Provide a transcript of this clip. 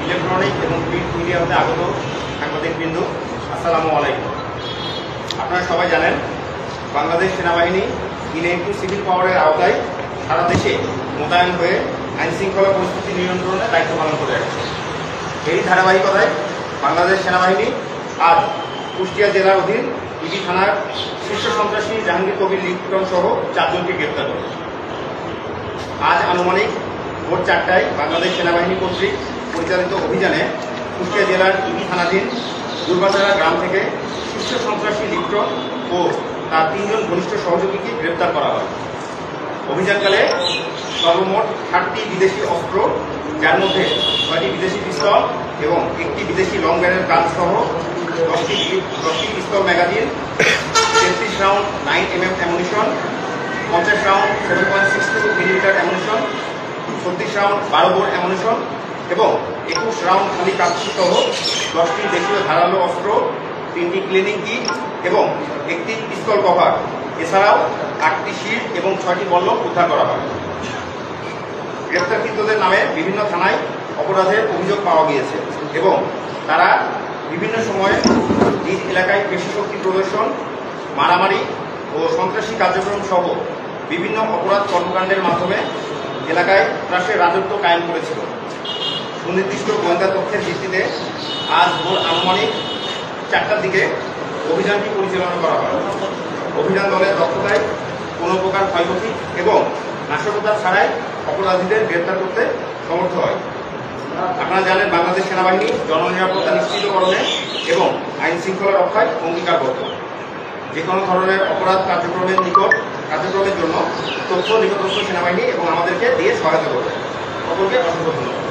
Electronic এবং print মিডিয়াতে আগত সাংবাদিকবৃন্দ, আসসালামু আলাইকুম। আপনারা সবাই জানেন, বাংলাদেশ সেনাবাহিনী ইনএক্টিভ সিভিল পাওয়ারের আওতায় সারা দেশে মোতায়েন হয়ে আইন শৃঙ্খলা পরিস্থিতি নিয়ন্ত্রণে দায়িত্ব পালন করে আসছে। এই ধারাবাহিকতায় বাংলাদেশ সেনাবাহিনী আজ কুষ্টিয়া জেলার অধীন ইবি থানার শীর্ষ সন্ত্রাসী জাহাঙ্গীর কবির লিটন সহ 4 জনকে গ্রেপ্তার করে। আজ আনুমানিক ভোর 4টায় বাংলাদেশ সেনাবাহিনী কর্তৃক পরিচালিত অভিযানে কুষ্টিয়া জেলার ইবি থানাধীন দুর্বাচারা গ্রাম থেকে শীর্ষ সন্ত্রাসী লিটন ও তার 3 জন ঘনিষ্ঠ সহযোগীকে গ্রেপ্তার করা হয়। অভিযানকালে সর্বমোট 60টি বিদেশি অস্ত্র, যার মধ্যে 6টি বিদেশি পিস্তল এবং 1টি বিদেশি লং ব্যারেল গান সহ 10টি pistol magazine, 33 round 9mm ammunition, 50 round 7.62 millimetre ammunition, 36 round 12 bore ammunition এবং 21 রাউন্ড খালি কাগজ সহ 10টি দেশীয় ধারালো অস্ত্র, 3টি ক্লিনিং কিট এবং 1টি পিস্তল কভার, এছাড়াও 8টি শিট এবং 6টি বল্লম উদ্ধার করা হয়। গ্রেপ্তারকৃতদের নামে বিভিন্ন থানায় অপরাধের অভিযোগ পাওয়া গিয়েছে এবং তারা বিভিন্ন সময়ে নিজ এলাকায় পেশি শক্তি প্রদর্শন, মারামারি ও সন্ত্রাসী কার্যক্রম সহ বিভিন্ন অপরাধ কর্মকাণ্ডের মাধ্যমে এলাকায় ত্রাসের রাজত্ব কায়েম করেছিল। সুনির্দিষ্ট গোয়েন্দা তথ্যের ভিত্তিতে আজ ভোর আনুমানিক 4টার দিকে অভিযানটি পরিচালনা করা হয়। অভিযান দলের দক্ষতায় কোনো প্রকার ক্ষয়ক্ষতি এবং নাশকতা ছাড়াই অপরাধীদের গ্রেপ্তার করতে সমর্থ হয়। আপনারা জানেন, বাংলাদেশ সেনাবাহিনী জননিরাপত্তা নিশ্চিতকরণে এবং আইন শৃঙ্খলা রক্ষায় অঙ্গীকারবদ্ধ। যে কোনো ধরনের অপরাধ কার্যক্রমের জন্য তথ্য নিকটস্থ সেনাবাহিনী এবং আমাদেরকে দিয়ে সহায়তা করবে। সকলকে অসংখ্য ধন্যবাদ।